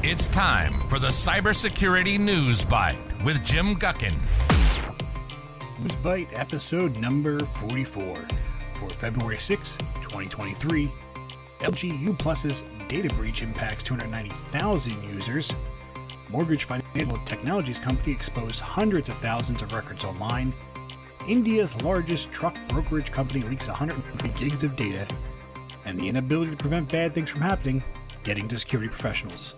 It's time for the CyberSecurity News Byte with Jim Guckin. News Byte episode number 44 for February 6, 2023. LG UPlus's data breach impacts 290,000 users. Mortgage financial technologies company exposed hundreds of thousands of records online. India's largest truck brokerage company leaks 150 gigs of data. And the inability to prevent bad things from happening, getting to security professionals.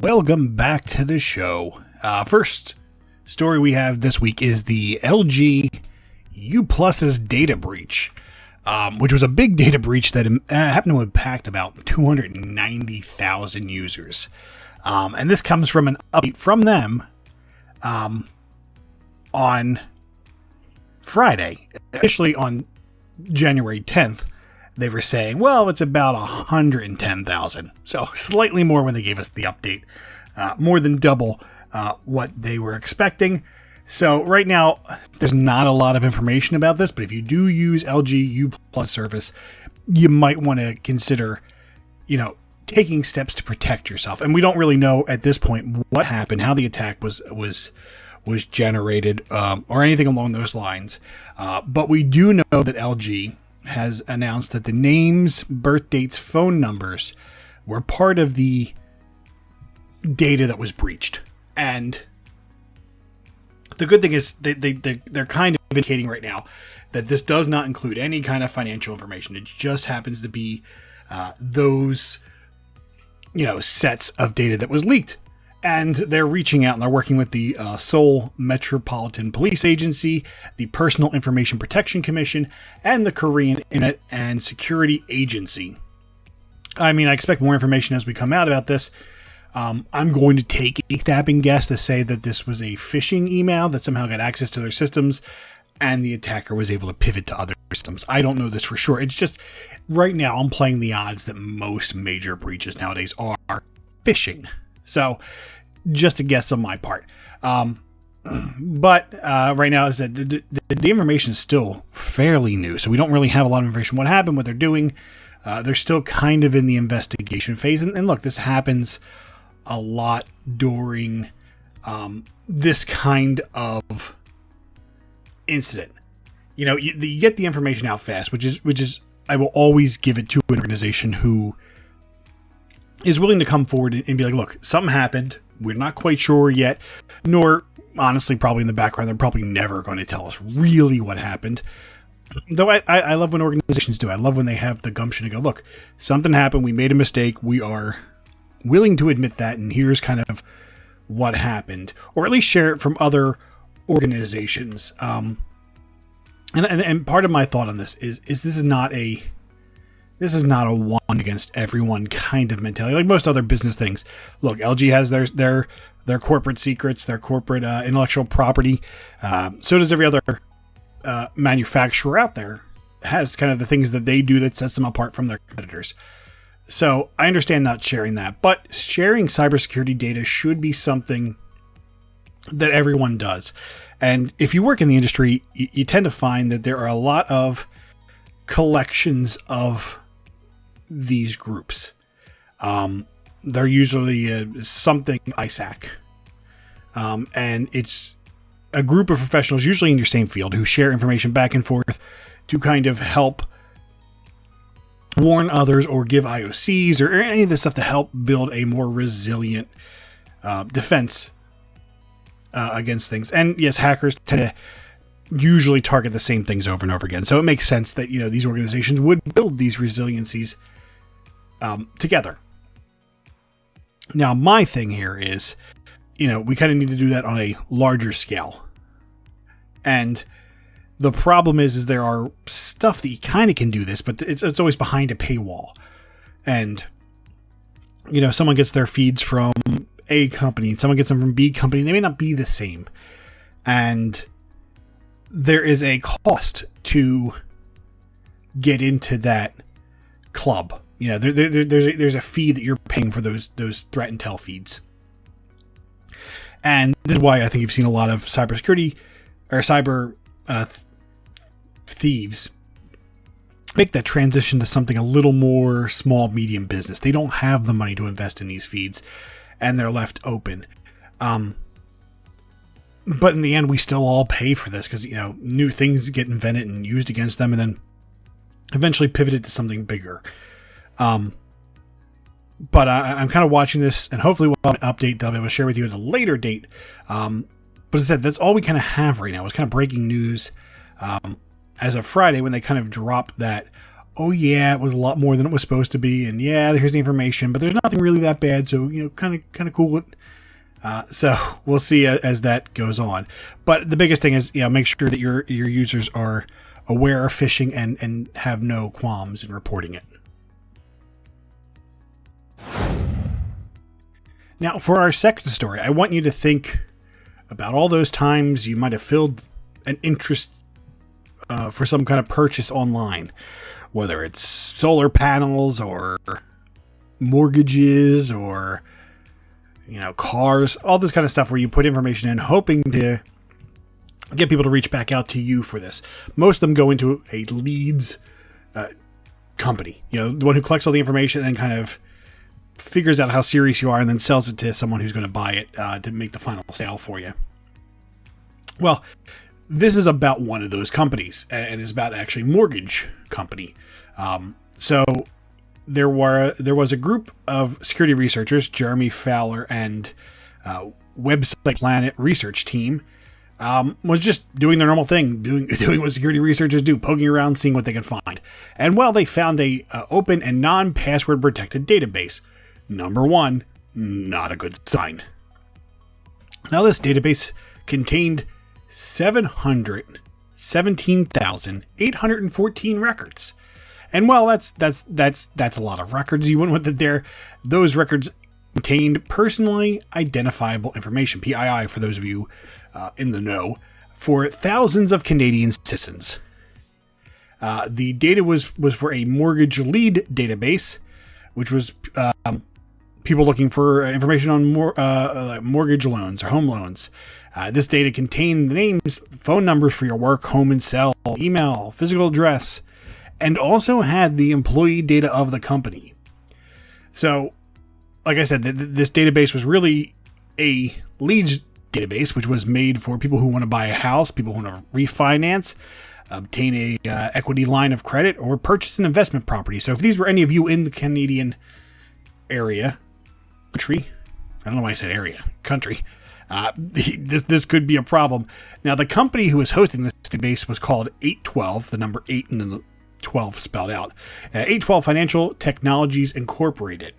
Welcome back to the show. First story we have this week is the LG UPlus's data breach, which was a big data breach that happened to impact about 290,000 users. And this comes from an update from them on Friday. Initially on January 10th, they were saying, well, it's about 110,000. So slightly more when they gave us the update. More than double what they were expecting. So right now, there's not a lot of information about this, but if you do use LG UPlus service, you might want to consider, taking steps to protect yourself. And we don't really know at this point what happened, how the attack was generated, or anything along those lines. But we do know that LG has announced that the names, birth dates, phone numbers were part of the data that was breached. And the good thing is they're kind of indicating right now that this does not include any kind of financial information. It just happens to be those sets of data that was leaked. And they're reaching out and they're working with the Seoul Metropolitan Police Agency, the Personal Information Protection Commission, and the Korean Internet and Security Agency. I expect more information as we come out about this. I'm going to take a stabbing guess to say that this was a phishing email that somehow got access to their systems and the attacker was able to pivot to other systems. I don't know this for sure. It's just right now I'm playing the odds that most major breaches nowadays are phishing. So just a guess on my part. But right now is that the information is still fairly new. So we don't really have a lot of information. What happened, what they're doing. They're still kind of in the investigation phase. And look, this happens a lot during this kind of incident. You get the information out fast, which is I will always give it to an organization who is willing to come forward and be like, look, something happened. We're not quite sure yet, nor honestly, probably in the background, they're probably never going to tell us really what happened. Though I love when organizations do. I love when they have the gumption to go, look, something happened. We made a mistake. We are willing to admit that. And here's kind of what happened, or at least share it from other organizations. And part of my thought on this is this is not a one against everyone kind of mentality. Like most other business things. Look, LG has their corporate secrets, their corporate intellectual property. So does every other manufacturer out there. Has kind of the things that they do that sets them apart from their competitors. So I understand not sharing that, but sharing cybersecurity data should be something that everyone does. And if you work in the industry, you tend to find that there are a lot of collections of these groups. They're usually something ISAC. And it's a group of professionals, usually in your same field, who share information back and forth to kind of help warn others or give IOCs or any of this stuff to help build a more resilient defense against things. And yes, hackers tend to usually target the same things over and over again. So it makes sense that, these organizations would build these resiliencies together. Now, my thing here is, we kind of need to do that on a larger scale. And the problem is there are stuff that you kind of can do this, but it's always behind a paywall. And, someone gets their feeds from A company and someone gets them from B company. They may not be the same. And there is a cost to get into that club. There's a fee that you're paying for those threat intel feeds. And this is why I think you've seen a lot of cybersecurity or cyber thieves make that transition to something a little more small, medium business. They don't have the money to invest in these feeds, and they're left open. But in the end, we still all pay for this because, new things get invented and used against them, and then eventually pivoted to something bigger. But I'm kind of watching this, and hopefully we'll have an update that I'll be able to share with you at a later date. But as I said, that's all we kind of have right now. It's kind of breaking news as of Friday when they kind of dropped that, oh yeah, it was a lot more than it was supposed to be, and yeah, here's the information, but there's nothing really that bad, so, kind of cool. So we'll see as that goes on. But the biggest thing is, make sure that your users are aware of phishing and have no qualms in reporting it. Now, for our second story, I want you to think about all those times you might have filled an interest for some kind of purchase online, whether it's solar panels or mortgages or, cars, all this kind of stuff where you put information in hoping to get people to reach back out to you for this. Most of them go into a leads company, the one who collects all the information and kind of figures out how serious you are and then sells it to someone who's going to buy it to make the final sale for you. Well, this is about one of those companies, and it's about actually mortgage company. So there was a group of security researchers, Jeremy Fowler and Website Planet research team, was just doing their normal thing, doing what security researchers do, poking around, seeing what they can find. And they found a open and non-password protected database. Number one, not a good sign. Now, this database contained 717,814 records. And that's a lot of records. You wouldn't want that there. Those records contained personally identifiable information, PII for those of you in the know, for thousands of Canadian citizens. The data was for a mortgage lead database, which was people looking for information on mortgage loans or home loans. This data contained the names, phone numbers for your work, home and cell, email, physical address, and also had the employee data of the company. So, like I said, this database was really a leads database, which was made for people who want to buy a house, people who want to refinance, obtain a equity line of credit, or purchase an investment property. So if these were any of you in the Canadian area, country, I don't know why I said area, country, this could be a problem. Now, the company who was hosting this database was called 812, the number 8 and then the 12 spelled out, 812 Financial Technologies Incorporated.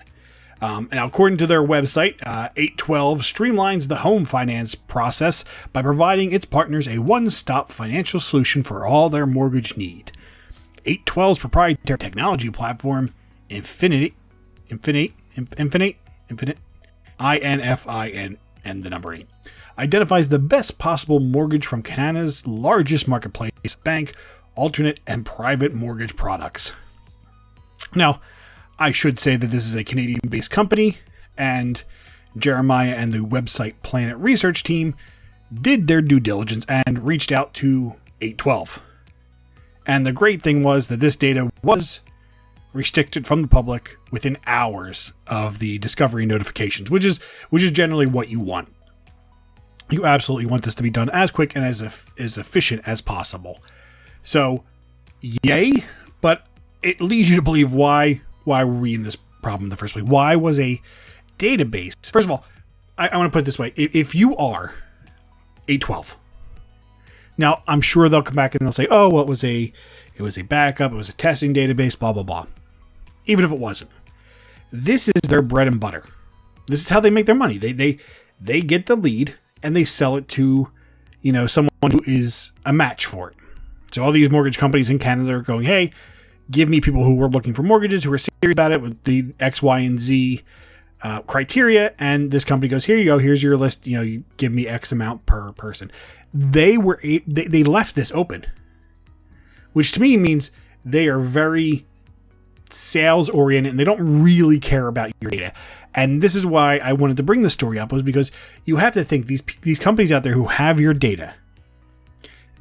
And according to their website, 812 streamlines the home finance process by providing its partners a one-stop financial solution for all their mortgage need. 812's proprietary technology platform, Infinite, INFIN, and the number 8, identifies the best possible mortgage from Canada's largest marketplace, bank, alternate, and private mortgage products. Now, I should say that this is a Canadian-based company, and Jeremiah and the Website Planet research team did their due diligence and reached out to 812. And the great thing was that this data was restricted from the public within hours of the discovery notifications, which is generally what you want. You absolutely want this to be done as quick and as efficient as possible. So, yay, but it leads you to believe why were we in this problem in the first place? Why was a database? First of all, I want to put it this way. If you are 812, now I'm sure they'll come back and they'll say, oh, well, it was a backup, it was a testing database, blah, blah, blah. Even if it wasn't. This is their bread and butter. This is how they make their money. They get the lead and they sell it to, someone who is a match for it. So all these mortgage companies in Canada are going, hey, give me people who are looking for mortgages, who are serious about it with the X, Y, and Z criteria. And this company goes, here you go. Here's your list. You give me X amount per person. They left this open, which to me means they are very sales oriented and they don't really care about your data. And this is why I wanted to bring this story up, was because you have to think these companies out there who have your data,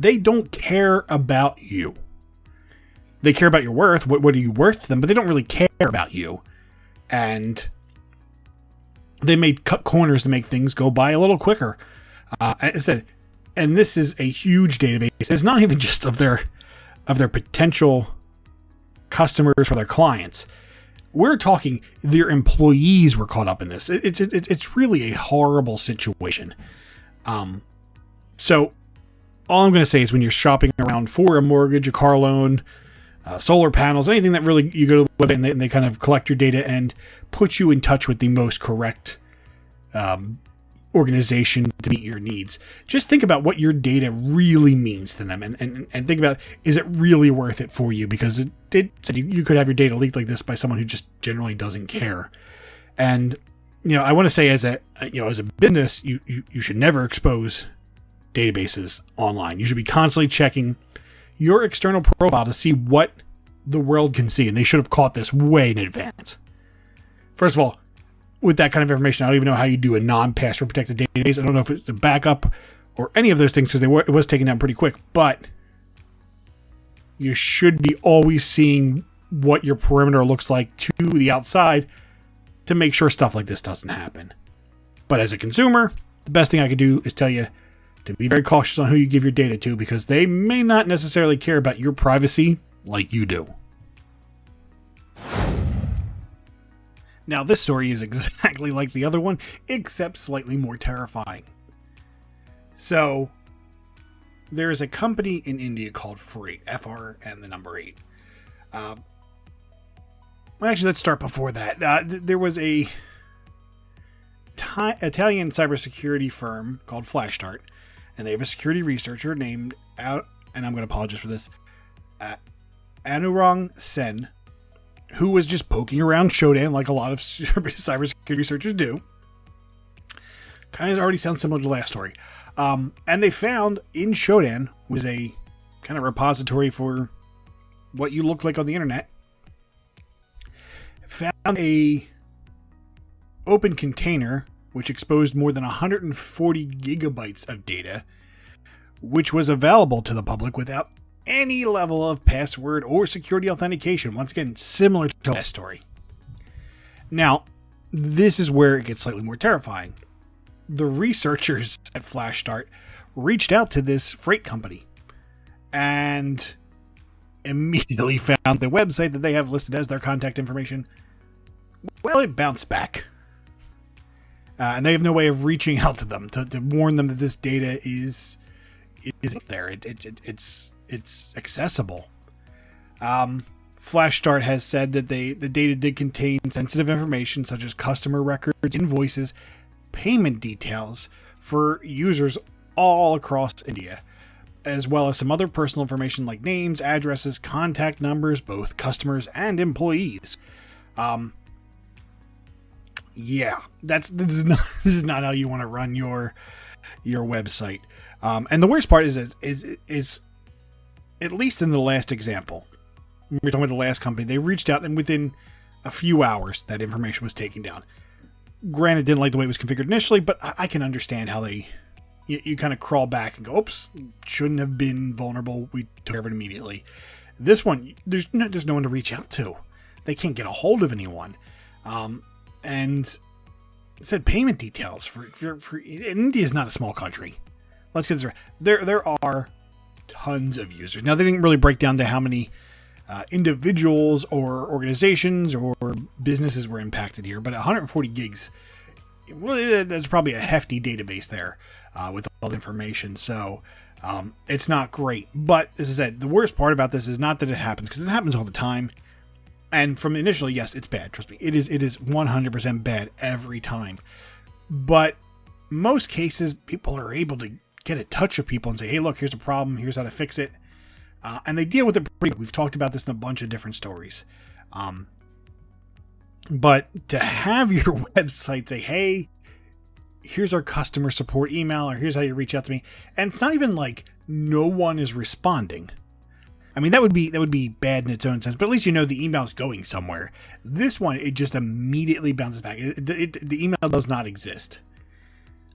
they don't care about you. They care about your worth. What are you worth to them? But they don't really care about you. And they may cut corners to make things go by a little quicker. I said, and this is a huge database. It's not even just of their potential customers for their clients. We're talking their employees were caught up in this. It's really a horrible situation. So all I'm going to say is when you're shopping around for a mortgage, a car loan, solar panels, anything that really you go to the website and they kind of collect your data and put you in touch with the most correct organization to meet your needs. Just think about what your data really means to them and think about, is it really worth it for you? Because you could have your data leaked like this by someone who just generally doesn't care. And I want to say as a business, you should never expose databases online. You should be constantly checking your external profile to see what the world can see, and they should have caught this way in advance. First of all, with that kind of information, I don't even know how you do a non-password protected database. I don't know if it's a backup or any of those things, because it was taken down pretty quick, but you should be always seeing what your perimeter looks like to the outside to make sure stuff like this doesn't happen. But as a consumer, the best thing I could do is tell you to be very cautious on who you give your data to, because they may not necessarily care about your privacy like you do. Now, this story is exactly like the other one, except slightly more terrifying. So, there is a company in India called Freight, FR and the number 8. Actually, let's start before that. There was a Italian cybersecurity firm called Flashstart, and they have a security researcher named, and I'm going to apologize for this, Anurang Sen, who was just poking around Shodan like a lot of cybersecurity researchers do. Kind of already sounds similar to the last story. And they found in Shodan was a kind of repository for what you look like on the internet. Found a open container which exposed more than 140 gigabytes of data, which was available to the public without any level of password or security authentication. Once again, similar to the last story. Now, this is where it gets slightly more terrifying. The researchers at Flashstart reached out to this freight company and immediately found the website that they have listed as their contact information. Well, it bounced back. And they have no way of reaching out to them to warn them that this data is there. It's accessible. Flashstart has said that the data did contain sensitive information such as customer records, invoices, payment details for users all across India, as well as some other personal information like names, addresses, contact numbers, both customers and employees. Yeah, this is not how you want to run your website. And the worst part is at least in the last example, we're talking about the last company, they reached out and within a few hours that information was taken down. Granted, didn't like the way it was configured initially, but I can understand how you kind of crawl back and go, oops, shouldn't have been vulnerable. We took care of it immediately. This one, there's no one to reach out to. They can't get a hold of anyone. And it said payment details for India is not a small country. Let's get this right. There are tons of users. Now, they didn't really break down to how many individuals or organizations or businesses were impacted here, but 140 gigs, well, that's probably a hefty database there with all the information. So it's not great. But as I said, the worst part about this is not that it happens, because it happens all the time. And from initially, yes, it's bad. Trust me, it is 100% bad every time. But most cases, people are able to get in touch with people and say, hey, look, here's a problem. Here's how to fix it. And they deal with it pretty. We've talked about this in a bunch of different stories. But to have your website say, hey, here's our customer support email, or here's how you reach out to me. And it's not even like no one is responding. I mean, that would be bad in its own sense, but at least you know the email is going somewhere. This one, it just immediately bounces back. The email does not exist.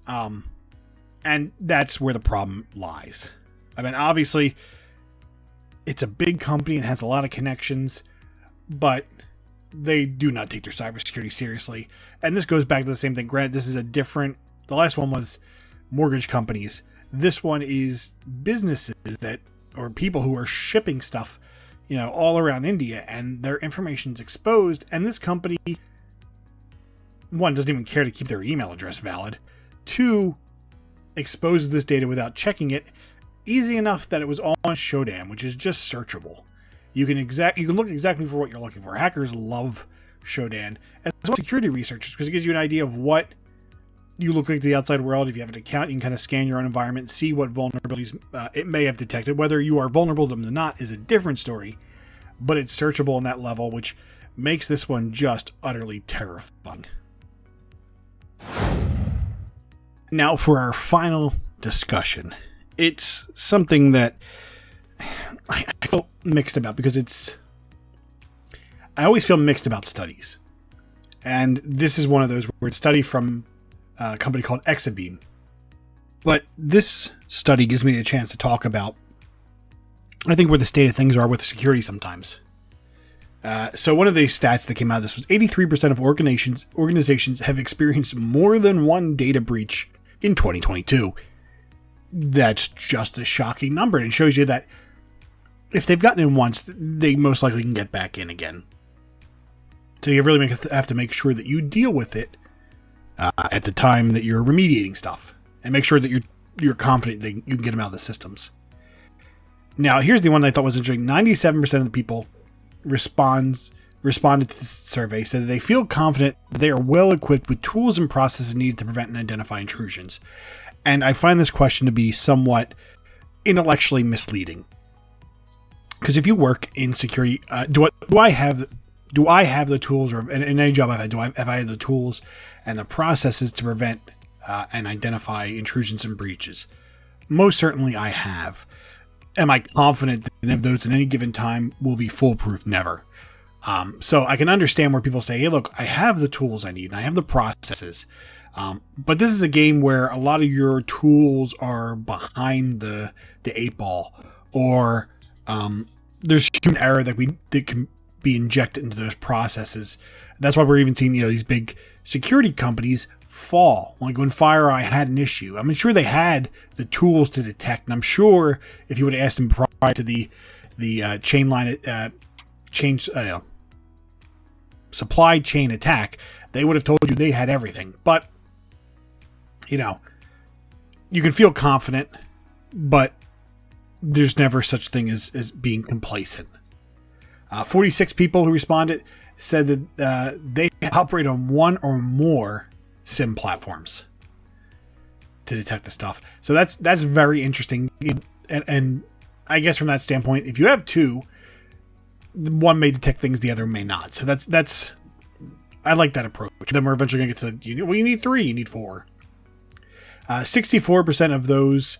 And that's where the problem lies. I mean, obviously, it's a big company and has a lot of connections, but they do not take their cybersecurity seriously. And this goes back to the same thing. Granted, this is the last one was mortgage companies. This one is businesses or people who are shipping stuff, all around India, and their information's exposed. And this company, one, doesn't even care to keep their email address valid. Two, exposes this data without checking it, easy enough that it was all on Shodan, which is just searchable. You can look exactly for what you're looking for. Hackers love Shodan, as well as security researchers, because it gives you an idea of what you look like to the outside world. If you have an account, you can kind of scan your own environment, see what vulnerabilities it may have detected. Whether you are vulnerable to them or not is a different story, but it's searchable on that level, which makes this one just utterly terrifying. Now for our final discussion. It's something that I feel mixed about, because I always feel mixed about studies. And this is one of those where it's a study from a company called Exabeam. But this study gives me a chance to talk about, I think, where the state of things are with security sometimes. So one of the stats that came out of this was 83% of organizations have experienced more than one data breach in 2022. That's just a shocking number. And it shows you that if they've gotten in once, they most likely can get back in again. So you really have to make sure that you deal with it at the time that you're remediating stuff, and make sure that you're confident that you can get them out of the systems. Now, here's the one that I thought was interesting. 97% of the people responded to this survey said that they feel confident they are well equipped with tools and processes needed to prevent and identify intrusions. And I find this question to be somewhat intellectually misleading. Because if you work in security, do I have the tools, or in any job I've had, have I had the tools and the processes to prevent and identify intrusions and breaches? Most certainly I have. Am I confident that any of those at any given time will be foolproof? Never. So I can understand where people say, hey, look, I have the tools I need and I have the processes. But this is a game where a lot of your tools are behind the 8 ball, or there's human error that can be injected into those processes. That's why we're even seeing these big security companies fall. Like when FireEye had an issue, I'm sure they had the tools to detect, and I'm sure if you would have asked them prior to the supply chain attack, they would have told you they had everything. But you can feel confident, but there's never such thing as being complacent. 46 people who responded said that they operate on one or more SIM platforms to detect the stuff. So that's very interesting. And I guess from that standpoint, if you have two, one may detect things, the other may not. So that's I like that approach. Then we're eventually going to get to you need 3, you need 4. 64% of those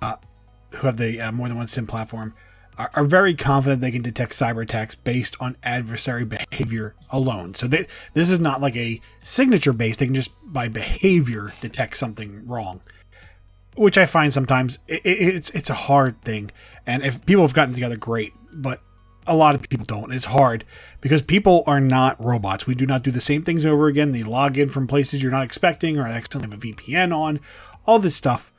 who have the more than one SIM platform are very confident they can detect cyber attacks based on adversary behavior alone. So this is not like a signature based. They can just by behavior detect something wrong, which I find sometimes it's a hard thing. And if people have gotten together, great, but a lot of people don't. It's hard because people are not robots. We do not do the same things over again. They log in from places you're not expecting, or accidentally have a VPN on, all this stuff,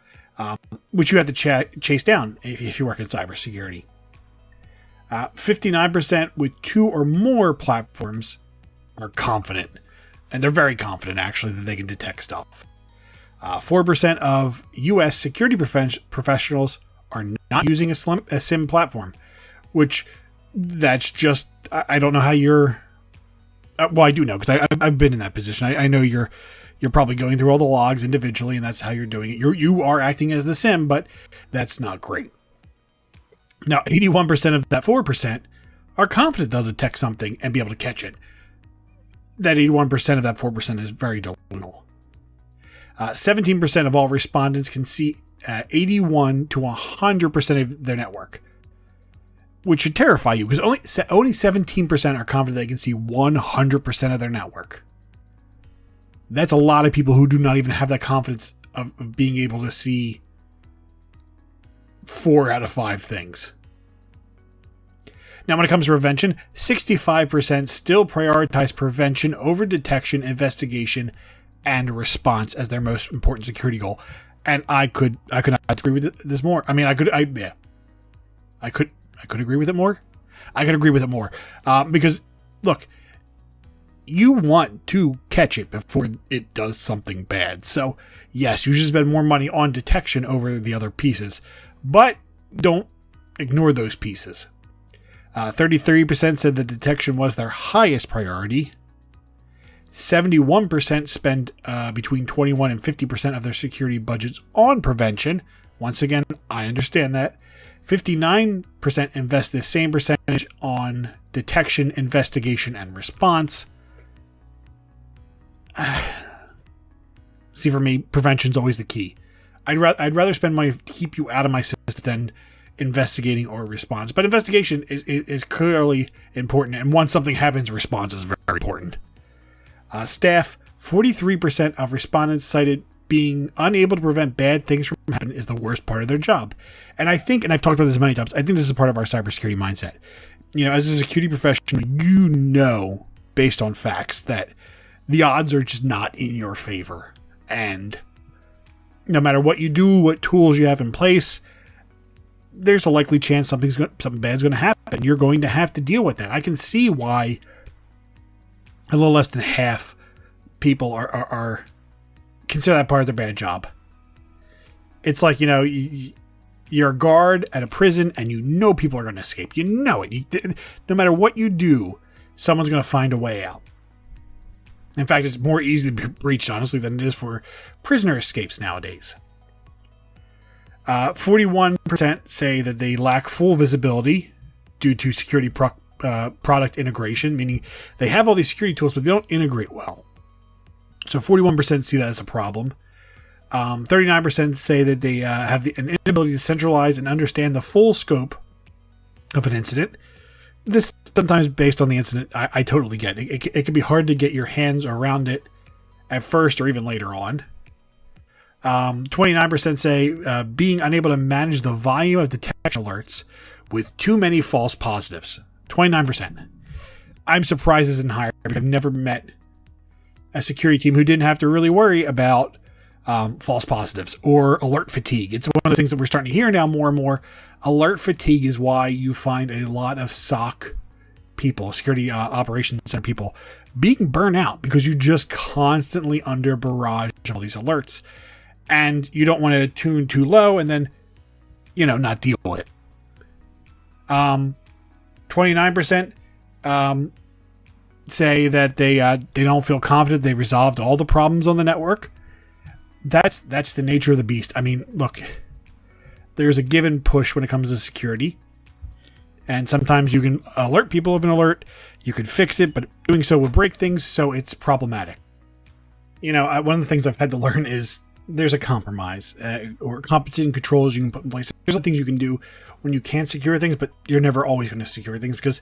which you have to chase down if you work in cybersecurity. 59% with 2 or more platforms are confident, and they're very confident actually that they can detect stuff. 4% of U.S. security professionals are not using a SIM platform, which that's just, I don't know how you're, well, I do know because I've been in that position. I know you're probably going through all the logs individually, and that's how you're doing it. You are acting as the SIM, but that's not great. Now, 81% of that 4% are confident they'll detect something and be able to catch it. That 81% of that 4% is very delusional. 17% of all respondents can see 81 to 100% of their network, which should terrify you because only 17% are confident they can see 100% of their network. That's a lot of people who do not even have that confidence of being able to see 4 out of 5 things. Now, when it comes to prevention, 65% still prioritize prevention over detection, investigation, and response as their most important security goal. And I could not agree with this more. I mean, I could agree with it more. I could agree with it more because look, you want to catch it before it does something bad. So yes, you should spend more money on detection over the other pieces, but don't ignore those pieces. 33% said that detection was their highest priority. 71% spend between 21 and 50% of their security budgets on prevention. Once again, I understand that. 59% invest the same percentage on detection, investigation, and response. See, for me, prevention's always the key. I'd rather spend money to keep you out of my system than investigating or response. But investigation is clearly important, and once something happens, response is very important. Staff, 43% of respondents cited being unable to prevent bad things from happening is the worst part of their job. And I think, and I've talked about this many times, I think this is part of our cybersecurity mindset. You know, as a security professional, you know, based on facts, that the odds are just not in your favor. And no matter what you do, what tools you have in place, there's a likely chance something bad's going to happen. You're going to have to deal with that. I can see why a little less than half people are consider that part of their bad job. It's like, you know, you're a guard at a prison and you know people are going to escape. You know it. No matter what you do, someone's going to find a way out. In fact, it's more easy to be breached, honestly, than it is for prisoner escapes nowadays. 41% say that they lack full visibility due to security product integration, meaning they have all these security tools, but they don't integrate well. So 41% see that as a problem. 39% say that they have an inability to centralize and understand the full scope of an incident. This sometimes based on the incident, I totally get it. It can be hard to get your hands around it at first or even later on. 29% say being unable to manage the volume of detection alerts with too many false positives. 29%. I'm surprised this isn't higher because I've never met a security team who didn't have to really worry about false positives or alert fatigue. It's one of the things that we're starting to hear now more and more. Alert fatigue is why you find a lot of SOC people, security operations center people, being burnt out because you're just constantly under a barrage of all these alerts. And you don't want to tune too low and then, you know, not deal with it. 29% say that they don't feel confident they resolved all the problems on the network. That's the nature of the beast. I mean, look, there's a give and push when it comes to security. And sometimes you can alert people of an alert. You can fix it, but doing so will break things, so it's problematic. You know, one of the things I've had to learn is there's a compromise or competent controls you can put in place. There's some things you can do when you can't secure things, but you're never always going to secure things because,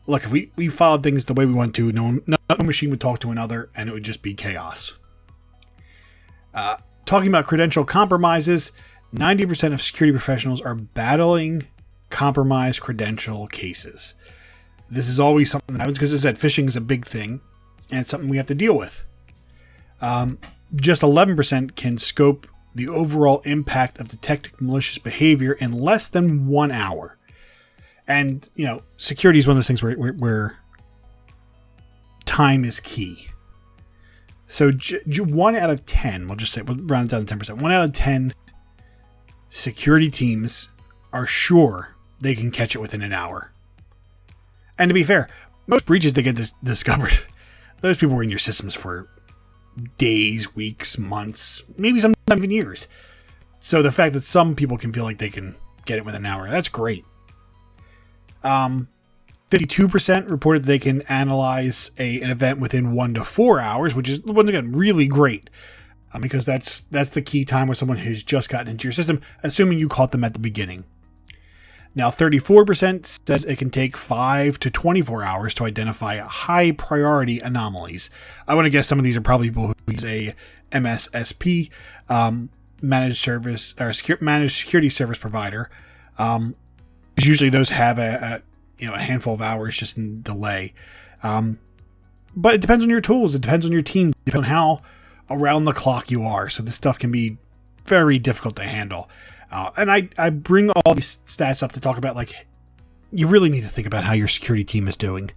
look, if we followed things the way we want to, no machine would talk to another, and it would just be chaos. Talking about credential compromises, 90% of security professionals are battling compromised credential cases. This is always something that happens because, as I said, phishing is a big thing, and it's something we have to deal with. Just 11% can scope the overall impact of detecting malicious behavior in less than 1 hour. And, you know, security is one of those things where time is key. So 1 out of 10, we'll round it down to 10%. 1 out of 10 security teams are sure they can catch it within an hour. And to be fair, most breaches that get discovered, those people were in your systems for days, weeks, months, maybe sometimes even years. So the fact that some people can feel like they can get it within an hour, that's great. 52% reported they can analyze an event within 1 to 4 hours, which is, once again, really great. Because that's the key time where someone has just gotten into your system, assuming you caught them at the beginning. Now, 34% says it can take 5 to 24 hours to identify high priority anomalies. I want to guess some of these are probably people who use a MSSP, managed service or managed security service provider. Usually those have a handful of hours just in delay. But it depends on your tools. It depends on your team. It depends on how around the clock you are. So this stuff can be very difficult to handle. And I bring all these stats up to talk about, like, you really need to think about how your security team is doing.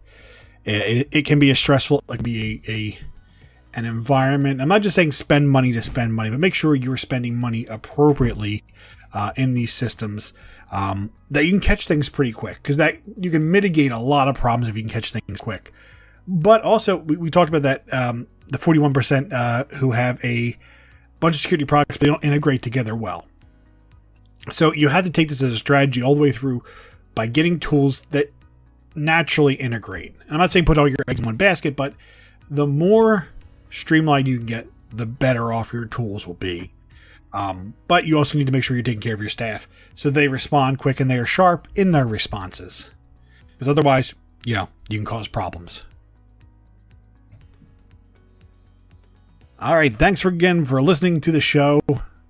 It can be a stressful, it can be an environment. I'm not just saying spend money to spend money, but make sure you're spending money appropriately in these systems, that you can catch things pretty quick, because that you can mitigate a lot of problems if you can catch things quick. But also, we talked about that, the 41% who have a bunch of security products, but they don't integrate together well. So you have to take this as a strategy all the way through by getting tools that naturally integrate. And I'm not saying put all your eggs in one basket, but the more streamlined you can get, the better off your tools will be. But you also need to make sure you're taking care of your staff so they respond quick and they are sharp in their responses. Because otherwise, you can cause problems. All right, thanks again for listening to the show.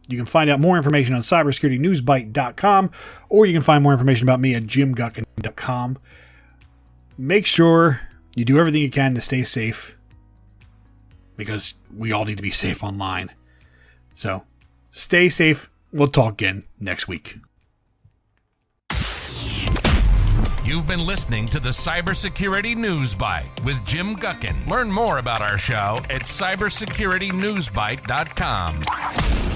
You can find out more information on cybersecurity.newsbyte.com, or you can find more information about me at jimguckin.com. Make sure you do everything you can to stay safe, because we all need to be safe online. So stay safe. We'll talk again next week. You've been listening to the Cybersecurity News Byte with Jim Guckin. Learn more about our show at cybersecurity.newsbyte.com.